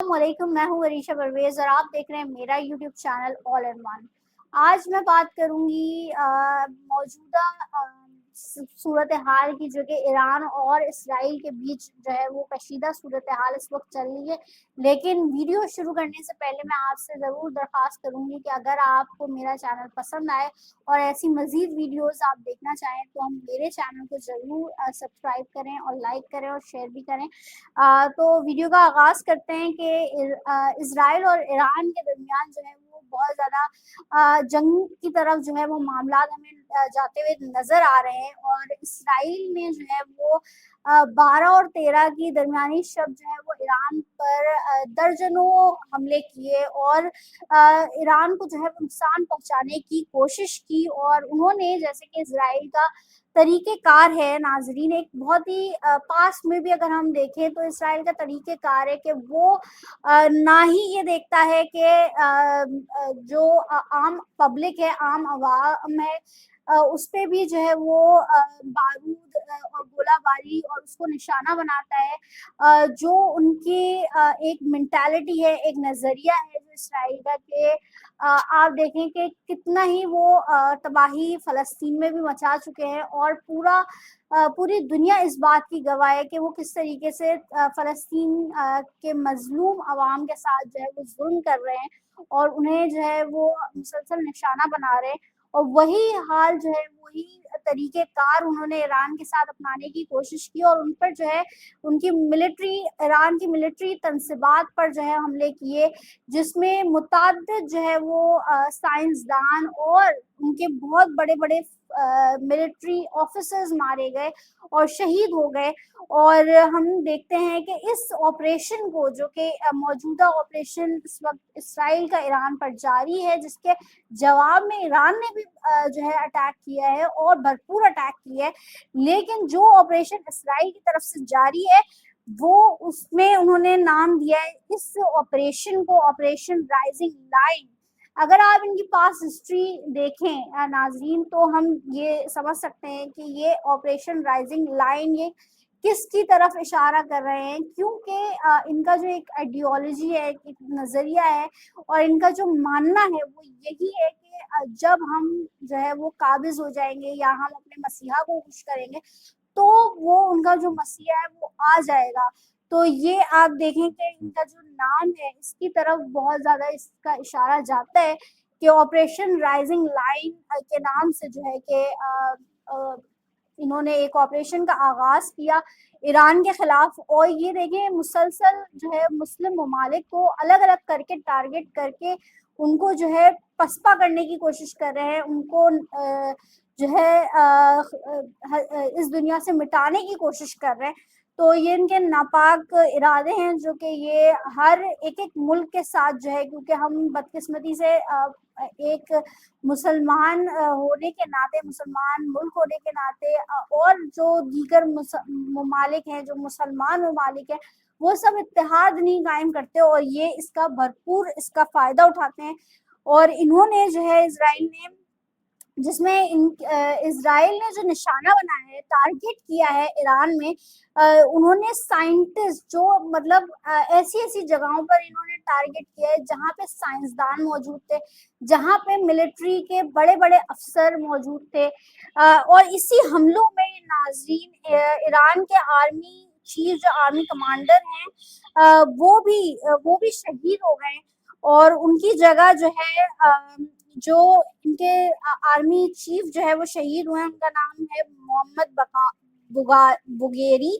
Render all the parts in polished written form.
السلام علیکم، میں ہوں عریشہ پرویز اور آپ دیکھ رہے ہیں میرا YouTube channel all in one. آج میں بات کروں گی موجودہ صورتحال کی، جو کہ ایران اور اسرائیل کے بیچ جو ہے وہ کشیدہ صورتحال اس وقت چل رہی ہے۔ لیکن ویڈیو شروع کرنے سے پہلے میں آپ سے ضرور درخواست کروں گی کہ اگر آپ کو میرا چینل پسند آئے اور ایسی مزید ویڈیوز آپ دیکھنا چاہیں تو ہم میرے چینل کو ضرور سبسکرائب کریں اور لائک کریں اور شیئر بھی کریں۔ تو ویڈیو کا آغاز کرتے ہیں کہ اسرائیل اور ایران کے درمیان جو ہے وہ بہت زیادہ جنگ کی طرف جو ہے وہ معاملات ہمیں جاتے ہوئے نظر آ رہے ہیں، اور اسرائیل نے جو ہے وہ 12 اور 13 کی درمیانی شب جو ہے وہ ایران پر درجنوں حملے کیے اور ایران کو جو ہے وہ نقصان پہنچانے کی کوشش کی۔ اور انہوں نے، جیسے کہ اسرائیل کا طریقہ کار ہے ناظرین، ایک بہت ہی پاس میں بھی اگر ہم دیکھیں تو اسرائیل کا طریقہ کار ہے کہ وہ نہ ہی یہ دیکھتا ہے کہ جو عام پبلک ہے، عام عوام ہے، اس پہ بھی جو ہے وہ بارود اور گولہ باری اور اس کو نشانہ بناتا ہے۔ جو ان کی ایک مینٹالٹی ہے، ایک نظریہ ہے جو اسرائیل کا، کہ آپ دیکھیں کہ کتنا ہی وہ تباہی فلسطین میں بھی مچا چکے ہیں، اور پوری دنیا اس بات کی گواہ ہے کہ وہ کس طریقے سے فلسطین کے مظلوم عوام کے ساتھ جو ہے وہ ظلم کر رہے ہیں اور انہیں جو ہے وہ مسلسل نشانہ بنا رہے ہیں۔ اور وہی حال جو ہے، وہی طریقہ کار انہوں نے ایران کے ساتھ اپنانے کی کوشش کی، اور ان پر جو ہے ان کی ملٹری، ایران کی ملٹری تنصیبات پر جو ہے حملے کیے، جس میں متعدد جو ہے وہ سائنسدان اور ان کے بہت بڑے بڑے ملٹری آفیسرز مارے گئے اور شہید ہو گئے۔ اور ہم دیکھتے ہیں کہ اس آپریشن کو، جو کہ موجودہ آپریشن اس وقت اسرائیل کا ایران پر جاری ہے، جس کے جواب میں ایران نے بھی جو ہے اٹیک کیا ہے اور بھرپور اٹیک کیا ہے، لیکن جو آپریشن اسرائیل کی طرف سے جاری ہے وہ، اس میں انہوں نے نام دیا ہے اس آپریشن کو آپریشن رائزنگ لائن۔ اگر آپ ان کی پاس ہسٹری دیکھیں ناظرین، تو ہم یہ سمجھ سکتے ہیں کہ یہ آپریشن رائزنگ لائن یہ کس کی طرف اشارہ کر رہے ہیں، کیونکہ ان کا جو ایک آئیڈیالوجی ہے، ایک نظریہ ہے، اور ان کا جو ماننا ہے وہ یہی ہے کہ جب ہم جو ہے وہ قابض ہو جائیں گے یا ہم اپنے مسیحا کو خوش کریں گے تو وہ ان کا جو مسیحا ہے وہ آ جائے گا۔ تو یہ آپ دیکھیں کہ ان کا جو نام ہے اس کی طرف بہت زیادہ اس کا اشارہ جاتا ہے کہ آپریشن رائزنگ لائن کے نام سے جو ہے کہ انہوں نے ایک آپریشن کا آغاز کیا ایران کے خلاف۔ اور یہ دیکھیں مسلسل جو ہے مسلم ممالک کو الگ الگ کر کے ٹارگٹ کر کے ان کو جو ہے پسپا کرنے کی کوشش کر رہے ہیں، ان کو جو ہے اس دنیا سے مٹانے کی کوشش کر رہے ہیں۔ تو یہ ان کے ناپاک ارادے ہیں، جو کہ یہ ہر ایک ملک کے ساتھ جو ہے، کیونکہ ہم بدقسمتی سے ایک مسلمان ہونے کے ناطے، مسلمان ملک ہونے کے ناطے، اور جو دیگر ممالک ہیں، جو مسلمان ممالک ہیں، وہ سب اتحاد نہیں قائم کرتے، اور یہ اس کا بھرپور اس کا فائدہ اٹھاتے ہیں۔ اور انہوں نے جو ہے اسرائیل نے، جس میں اسرائیل نے جو نشانہ بنایا ہے، ٹارگٹ کیا ہے ایران میں، انہوں نے سائنٹسٹ، جو مطلب ایسی ایسی جگہوں پر انہوں نے ٹارگٹ کیا ہے جہاں پہ سائنسدان موجود تھے، جہاں پہ ملٹری کے بڑے بڑے افسر موجود تھے۔ اور اسی حملوں میں ناظرین ایران کے آرمی چیف، جو آرمی کمانڈر ہیں، وہ بھی شہید ہو گئے، اور ان کی جگہ جو ہے جو ان کے آرمی چیف جو ہے وہ شہید ہوئے ہیں، ان کا نام ہے محمد بغیری۔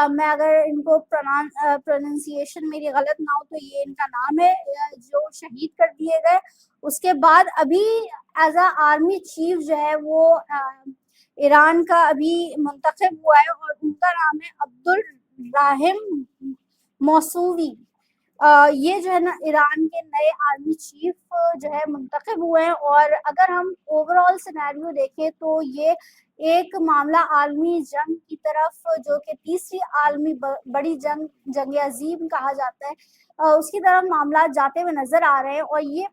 میں اگر ان کو پروننسیشن میری غلط نہ ہو تو یہ ان کا نام ہے، جو شہید کر دیے گئے۔ اس کے بعد ابھی ایز اے آرمی چیف جو ہے وہ ایران کا ابھی منتخب ہوا ہے، اور ان کا نام ہے عبدالرحیم موسوی۔ یہ جو ہے نا ایران کے نئے آرمی چیف جو ہے منتخب ہوئے ہیں۔ اور اگر ہم اوور آل سینیریو دیکھیں تو یہ ایک معاملہ عالمی جنگ کی طرف، جو کہ تیسری عالمی بڑی جنگ عظیم کہا جاتا ہے، اس کی طرف معاملات جاتے ہوئے نظر آ رہے ہیں۔ اور یہ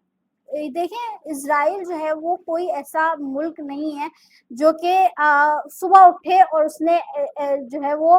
دیکھیں اسرائیل جو ہے وہ کوئی ایسا ملک نہیں ہے جو کہ صبح اٹھے اور اس نے جو ہے وہ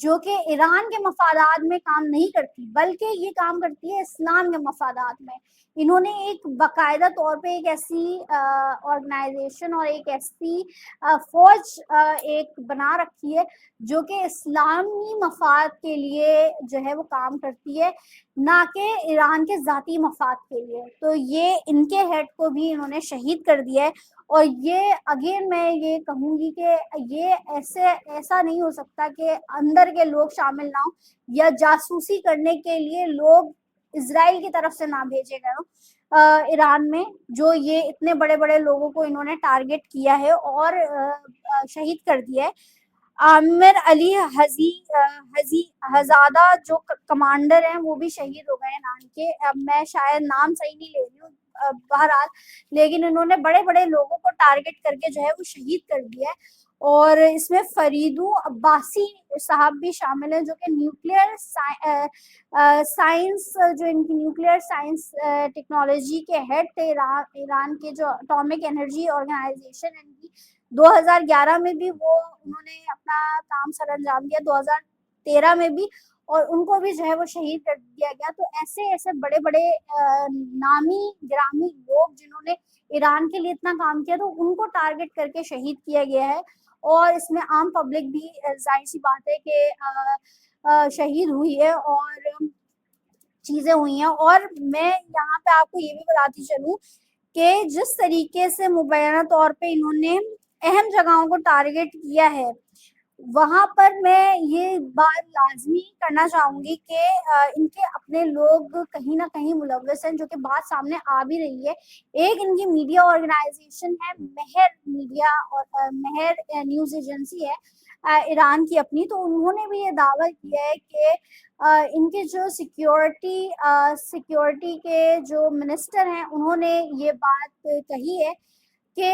جو کہ ایران کے مفادات میں کام نہیں کرتی بلکہ یہ کام کرتی ہے اسلام کے مفادات میں. انہوں نے ایک باقاعدہ طور پہ ایک ایسی آرگنائزیشن اور ایک ایسی فوج ایک بنا رکھی ہے جو کہ اسلامی مفاد کے لیے جو ہے وہ کام کرتی ہے, نہ کہ ایران کے ذاتی مفاد کے لیے. تو یہ ان کے ہیڈ کو بھی انہوں نے شہید کر دیا ہے. اور یہ اگین میں یہ کہوں گی کہ یہ ایسا نہیں ہو سکتا کہ اندر کے لوگ شامل نہ ہوں یا جاسوسی کرنے کے لیے لوگ اسرائیل کی طرف سے نہ بھیجے گئے ہوں ایران میں, جو یہ اتنے بڑے بڑے لوگوں کو انہوں نے ٹارگٹ کیا ہے اور شہید کر دیا ہے. عامر علی ہزادہ جو کمانڈر ہیں وہ بھی شہید ہو گئے ایران کے. اب میں شاید نام صحیح نہیں لے رہی ہوں بہرحال, لیکن انہوں نے بڑے بڑے لوگوں کو ٹارگٹ کر کے جو ہے وہ شہید کر دیا ہے. اور اس میں فریدو عباسی صاحب بھی شامل ہیں جو کہ نیوکلیئر سائنس, جو ان کی نیوکلیئر سائنس ٹیکنالوجی کے ہیڈ تھے ایران کے, جو اٹامک انرجی آرگنائزیشن ان کی 2011 میں بھی وہ انہوں نے اپنا کام سر انجام دیا, 2013 میں بھی, اور ان کو بھی جو ہے وہ شہید کر دیا گیا. تو ایسے بڑے بڑے نامی گرامی لوگ جنہوں نے ایران کے لیے اتنا کام کیا تو ان کو ٹارگٹ کر کے شہید کیا گیا ہے. اور اس میں عام پبلک بھی ظاہر سی بات ہے کہ شہید ہوئی ہے اور چیزیں ہوئی ہیں. اور میں یہاں پہ آپ کو یہ بھی بتاتی چلوں کہ جس طریقے سے مبینہ طور پہ انہوں نے اہم جگہوں کو ٹارگٹ کیا ہے, وہاں پر میں یہ بات لازمی کرنا چاہوں گی کہ ان کے اپنے لوگ کہیں نہ کہیں ملوث ہیں, جو کہ بات سامنے آ بھی رہی ہے. ایک ان کی میڈیا آرگنائزیشن ہے مہر میڈیا, اور مہر نیوز ایجنسی ہے ایران کی اپنی. تو انہوں نے بھی یہ دعویٰ کیا ہے کہ ان کے جو سیکیورٹی کے جو منسٹر ہیں انہوں نے یہ بات کہی ہے کہ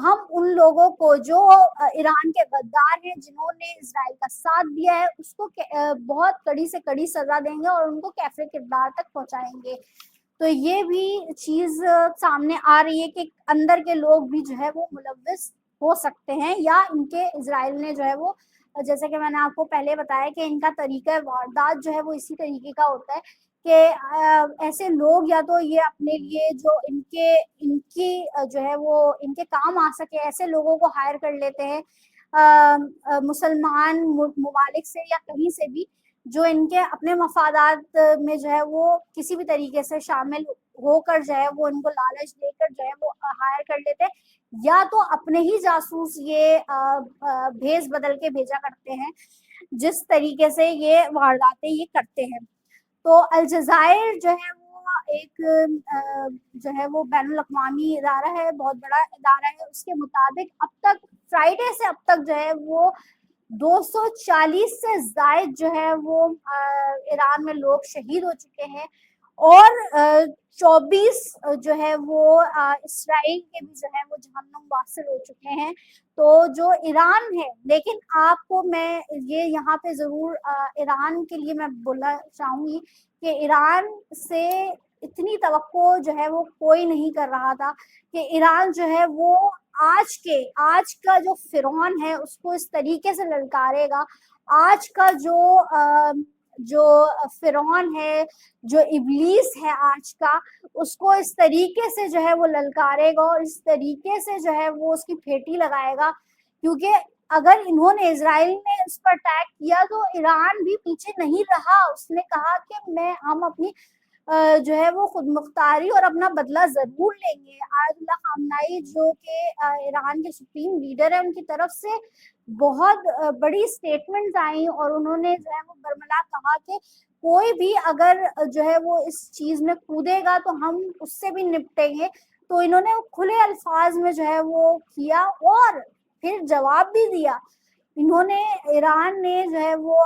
ہم ان لوگوں کو جو ایران کے غدار ہیں جنہوں نے اسرائیل کا ساتھ دیا ہے اس کو بہت کڑی سے کڑی سزا دیں گے اور ان کو کیفر کردار تک پہنچائیں گے. تو یہ بھی چیز سامنے آ رہی ہے کہ اندر کے لوگ بھی جو ہے وہ ملوث ہو سکتے ہیں, یا ان کے اسرائیل نے جو ہے وہ, جیسے کہ میں نے آپ کو پہلے بتایا کہ ان کا طریقہ واردات جو ہے وہ اسی طریقے کا ہوتا ہے کہ ایسے لوگ یا تو یہ اپنے لیے جو ان کی جو ہے وہ ان کے کام آ سکے ایسے لوگوں کو ہائر کر لیتے ہیں مسلمان ممالک سے یا کہیں سے بھی, جو ان کے اپنے مفادات میں جو ہے وہ کسی بھی طریقے سے شامل ہو کر جو ہے وہ ان کو لالچ دے کر جو ہے وہ ہائر کر لیتے, یا تو اپنے ہی جاسوس یہ بھیس بدل کے بھیجا کرتے ہیں جس طریقے سے یہ وارداتیں یہ کرتے ہیں. تو الجزائر جو ہے وہ ایک جو ہے وہ بین الاقوامی ادارہ ہے, بہت بڑا ادارہ ہے. اس کے مطابق اب تک فرائیڈے سے اب تک جو ہے وہ 240 سے زائد جو ہے وہ ایران میں لوگ شہید ہو چکے ہیں, اور 24 جو ہے وہ اسرائیل کے بھی جو ہے وہ جہنم واصل ہو چکے ہیں. تو جو ایران ہے, لیکن آپ کو میں یہ یہاں پہ ضرور ایران کے لیے میں بولنا چاہوں گی کہ ایران سے اتنی توقع جو ہے وہ کوئی نہیں کر رہا تھا کہ ایران جو ہے وہ آج کا جو فرعون ہے اس کو اس طریقے سے للکارے گا. آج کا جو فرعون ہے, جو ابلیس ہے آج کا, اس کو اس طریقے سے جو ہے وہ للکارے گا اور اس طریقے سے جو ہے وہ اس کی پھیٹی لگائے گا. کیونکہ اگر انہوں نے اسرائیل نے اس پر اٹیک کیا تو ایران بھی پیچھے نہیں رہا. اس نے کہا کہ ہم اپنی جو ہے وہ خود مختاری اور اپنا بدلہ ضرور لیں گے. آیت اللہ خامنائی جو کہ ایران کے سپریم لیڈر ہیں, ان کی طرف سے بہت بڑی سٹیٹمنٹس آئیں اور انہوں نے جو ہے وہ برملا کہا کہ کوئی بھی اگر جو ہے وہ اس چیز میں کودے گا تو ہم اس سے بھی نپٹیں گے. تو انہوں نے کھلے الفاظ میں جو ہے وہ کیا اور پھر جواب بھی دیا. انہوں نے ایران نے جو ہے وہ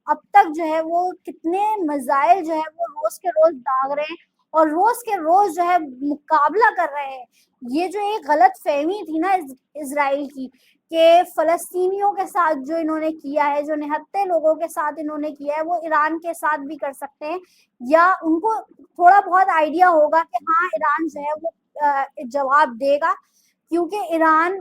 اب تک جو ہے وہ کتنے میزائل جو ہے وہ روز کے روز داغ رہے ہیں اور روز کے روز جو ہے مقابلہ کر رہے ہیں. یہ جو ایک غلط فہمی تھی نا اسرائیل کی کہ فلسطینیوں کے ساتھ جو انہوں نے کیا ہے, جو نہتے لوگوں کے ساتھ انہوں نے کیا ہے, وہ ایران کے ساتھ بھی کر سکتے ہیں, یا ان کو تھوڑا بہت آئیڈیا ہوگا کہ ہاں ایران جو ہے وہ جواب دے گا. کیونکہ ایران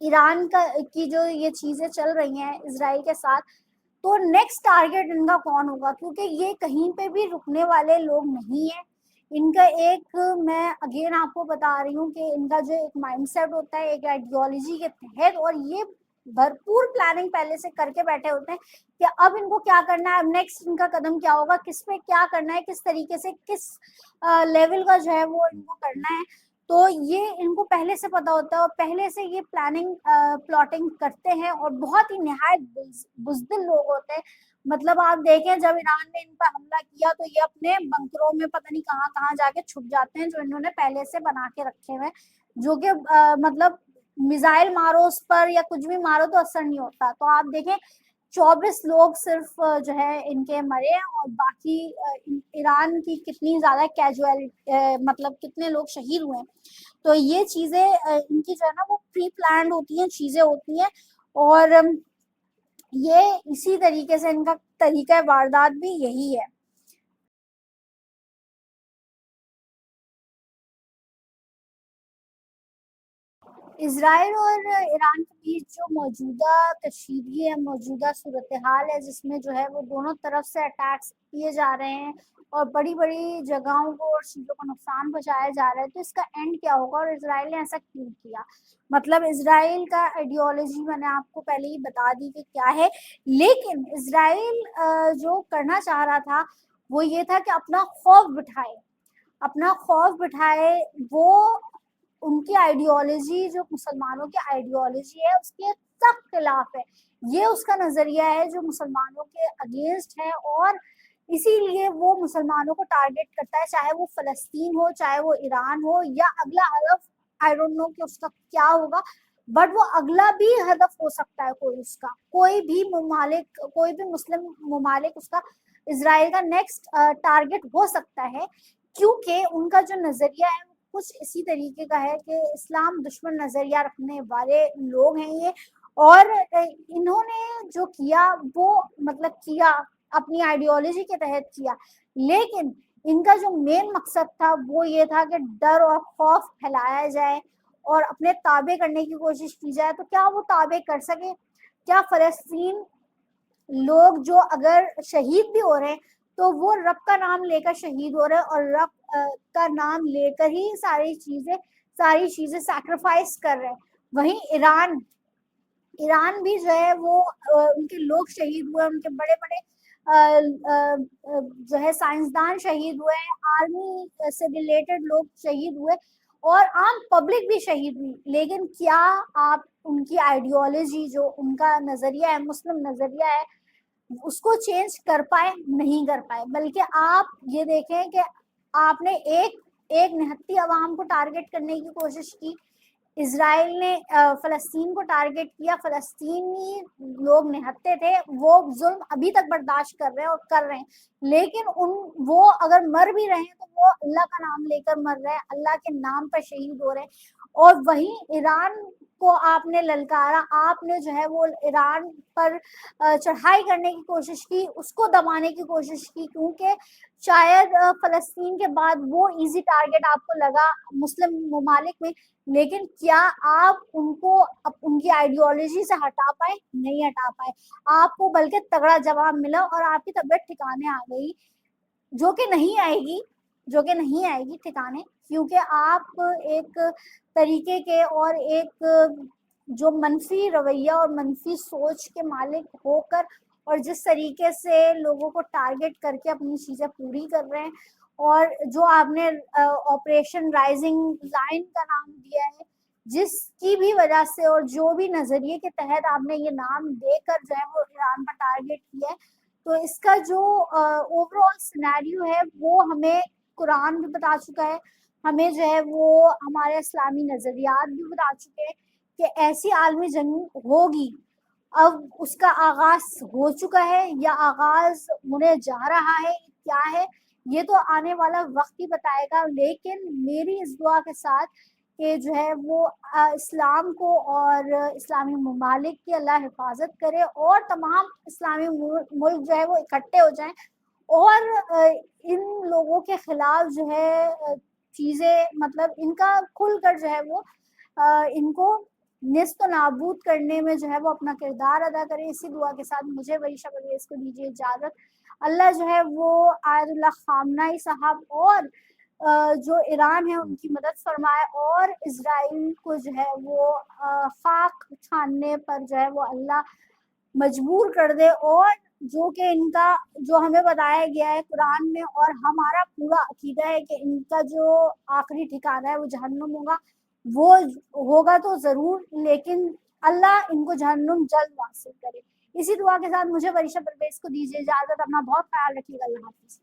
ایران کی جو یہ چیزیں چل رہی ہیں اسرائیل کے ساتھ، تو نیکسٹ ٹارگیٹ ان کا کون ہوگا؟ کیونکہ یہ کہیں پہ بھی رکنے والے لوگ نہیں ہیں. ان کا ایک، میں اگین آپ کو بتا رہی ہوں کہ ان کا جو ایک مائنڈ سیٹ ہوتا ہے ایک آئیڈیالوجی کے تحت، اور یہ بھرپور پلاننگ پہلے سے کر کے بیٹھے ہوتے ہیں کہ اب ان کو کیا کرنا ہے، اب نیکسٹ ان کا قدم کیا ہوگا، کس پہ کیا کرنا ہے، کس طریقے سے، کس لیول کا جو ہے وہ ان کو کرنا ہے. تو یہ ان کو پہلے سے پتا ہوتا ہے اور پہلے سے یہ پلاننگ پلاٹنگ کرتے ہیں، اور بہت ہی نہایت بزدل لوگ ہوتے ہیں. مطلب آپ دیکھیں جب ایران نے ان پر حملہ کیا تو یہ اپنے بنکروں میں پتہ نہیں کہاں کہاں جا کے چھپ جاتے ہیں جو انہوں نے پہلے سے بنا کے رکھے ہوئے، جو کہ مطلب میزائل مارو اس پر یا کچھ بھی مارو تو اثر نہیں ہوتا. تو آپ دیکھیں 24 لوگ صرف جو ہے ان کے مرے ہیں، اور باقی ایران کی کتنی زیادہ کیجویل مطلب کتنے لوگ شہید ہوئے ہیں. تو یہ چیزیں ان کی جو ہے نا وہ پری پلانڈ ہوتی ہیں، چیزیں ہوتی ہیں، اور یہ اسی طریقے سے ان کا طریقہ واردات بھی یہی ہے. اسرائیل اور ایران کے بیچ جو موجودہ کشیدگی ہے، موجودہ صورتحال ہے، جس میں جو ہے وہ دونوں طرف سے اٹیکس کیے جا رہے ہیں اور بڑی بڑی جگہوں کو اور چیزوں کو نقصان پہنچایا جا رہا ہے، تو اس کا اینڈ کیا ہوگا اور اسرائیل نے ایسا کیوں کیا؟ مطلب اسرائیل کا آئیڈیالوجی میں نے آپ کو پہلے ہی بتا دی کہ کیا ہے، لیکن اسرائیل جو کرنا چاہ رہا تھا وہ یہ تھا کہ اپنا خوف بٹھائے، اپنا خوف بٹھائے. وہ ان کی آئیڈیالوجی جو مسلمانوں کی آئیڈیالوجی ہے اس کے سخت خلاف ہے. یہ اس کا نظریہ ہے جو مسلمانوں کے اگینسٹ ہے، اور اسی لیے وہ مسلمانوں کو ٹارگٹ کرتا ہے، چاہے وہ فلسطین ہو، چاہے وہ ایران ہو، یا اگلا ہدف آئی ڈونٹ نو کہ اس کا کیا ہوگا، بٹ وہ اگلا بھی ہدف ہو سکتا ہے کوئی، اس کا کوئی بھی ممالک، کوئی بھی مسلم ممالک اس کا اسرائیل کا نیکسٹ ٹارگٹ ہو سکتا ہے. کیونکہ ان کا جو نظریہ ہے کچھ اسی طریقے کا ہے کہ اسلام دشمن نظریہ رکھنے والے لوگ ہیں یہ، اور انہوں نے جو کیا وہ مطلب کیا اپنی آئیڈیالوجی کے تحت کیا، لیکن ان کا جو مین مقصد تھا وہ یہ تھا کہ ڈر اور خوف پھیلایا جائے اور اپنے تابع کرنے کی کوشش کی جائے. تو کیا وہ تابع کر سکے؟ کیا فلسطین لوگ جو اگر شہید بھی ہو رہے ہیں تو وہ رب کا نام لے کر شہید ہو رہے ہیں، اور رب کا نام لے کر ہی ساری چیزیں سیکریفائس کر رہے ہیں. وہیں ایران بھی جو ہے وہ ان کے لوگ شہید ہوئے، ان کے بڑے بڑے جو ہے سائنسدان شہید ہوئے، آرمی سے ریلیٹڈ لوگ شہید ہوئے، اور عام پبلک بھی شہید ہوئی. لیکن کیا آپ ان کی آئیڈیالوجی جو ان کا نظریہ ہے، مسلم نظریہ ہے، اس کو چینج کر پائے؟ نہیں کر پائے. بلکہ آپ یہ دیکھیں کہ آپ نے ایک نہتی عوام کو ٹارگٹ کرنے کی کوشش کی، اسرائیل نے فلسطین کو ٹارگٹ کیا، فلسطینی لوگ نہتے تھے، وہ ظلم ابھی تک برداشت کر رہے ہیں اور کر رہے ہیں، لیکن وہ اگر مر بھی رہے ہیں تو وہ اللہ کا نام لے کر مر رہے ہیں، اللہ کے نام پر شہید ہو رہے ہیں. اور وہیں ایران کو آپ نے للکارا، آپ نے جو ہے وہ ایران پر چڑھائی کرنے کی کوشش کی، اس کو دبانے کی کوشش کی، کیونکہ شاید فلسطین کے بعد وہ ایزی ٹارگٹ آپ کو لگا مسلم ممالک میں. لیکن کیا آپ ان کو ان کی آئیڈیالوجی سے ہٹا پائے؟ نہیں ہٹا پائے. آپ کو بلکہ تگڑا جواب ملا اور آپ کی طبیعت ٹھکانے آ گئی، جو کہ نہیں آئے گی ٹھکانے، کیونکہ آپ ایک طریقے کے اور ایک جو منفی رویہ اور منفی سوچ کے مالک ہو کر، اور جس طریقے سے لوگوں کو ٹارگٹ کر کے اپنی چیزیں پوری کر رہے ہیں، اور جو آپ نے آپریشن رائزنگ لائن کا نام دیا ہے، جس کی بھی وجہ سے اور جو بھی نظریے کے تحت آپ نے یہ نام دے کر جو ہے وہ ایران پر ٹارگٹ کیا ہے، تو اس کا جو اوور آل سینیریو ہے وہ ہمیں قرآن بھی بتا چکا ہے، ہمیں جو ہے وہ ہمارے اسلامی نظریات بھی بتا چکے ہیں کہ ایسی عالمی جنگ ہوگی. اب اس کا آغاز ہو چکا ہے یا آغاز ہونے جا رہا ہے، کیا ہے یہ تو آنے والا وقت ہی بتائے گا. لیکن میری اس دعا کے ساتھ کہ جو ہے وہ اسلام کو اور اسلامی ممالک کی اللہ حفاظت کرے، اور تمام اسلامی ملک جو ہے وہ اکٹھے ہو جائیں اور ان لوگوں کے خلاف جو ہے چیزیں مطلب ان کا کھل کر جو ہے وہ ان کو نیست و نابود کرنے میں جو ہے وہ اپنا کردار ادا کرے. اسی دعا کے ساتھ مجھے وریشا پرویز کو دیجیے اجازت. اللہ جو ہے وہ آیت اللہ خامنہئی صاحب اور جو ایران ہے ان کی مدد فرمائے, اور اسرائیل کو جو ہے وہ خاک چھاننے پر جو ہے وہ اللہ مجبور کر دے, اور جو کہ ان کا جو ہمیں بتایا گیا ہے قرآن میں, اور ہمارا پورا عقیدہ ہے کہ ان کا جو آخری ٹھکانہ ہے وہ جہنم ہوگا. وہ ہوگا تو ضرور, لیکن اللہ ان کو جہنم جلد واصل کرے. اسی دعا کے ساتھ مجھے وریشا پرویز کو دیجیے اجازت. اپنا بہت خیال رکھیے گا. اللہ حافظ.